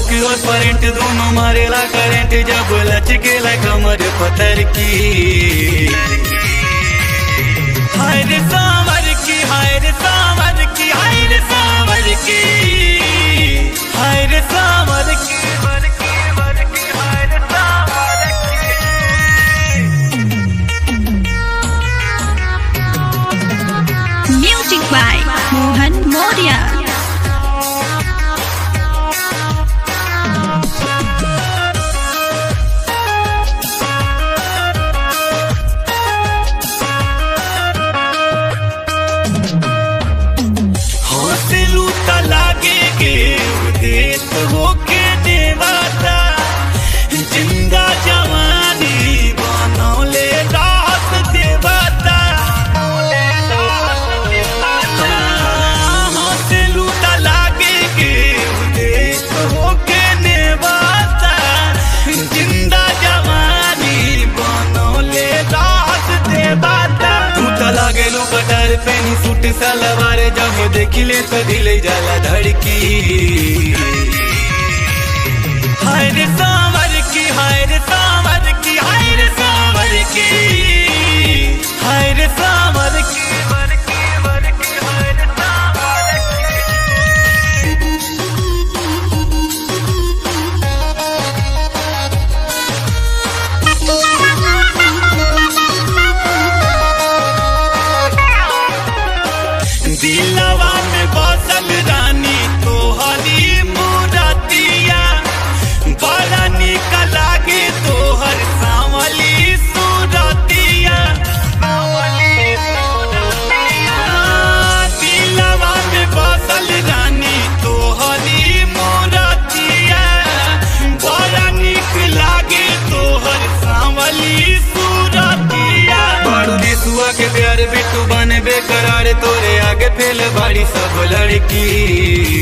Hook और current दोनों मारेला करंट जब लचकेला कमर पत्थर की। हाय रे सांवर की, हाय रे सांवर की, हाय रे सांवर की, हाय रे सांवर की। Music by Mohan Moria. जिंदा जवानी बनौले रात देवता, से लूटा लागे के देश होके नेवाता। जिंदा जवानी बनौले रात देवता। तू तो लागे लो कटार पेनी सूट सलवार जब देखिले तो दिल जाला धड़की। हाय रे सांवर की, हाय रे सांवर की, हाय रे सांवर की, हाय रे सांवर की। दिलवा में बसल रानी तोहरी मुरातिया। बड़ा निक लागे तोहर सांवली सूरतिया। दिलवा में बसल रानी तोहरी मुरातिया। बड़ा निक लागे तोहर सांवली सूरतिया। बड़ देसुआ के प्यार बिट्टू बने बेकरार तोरे आगे फेल बाड़ी सब लड़की।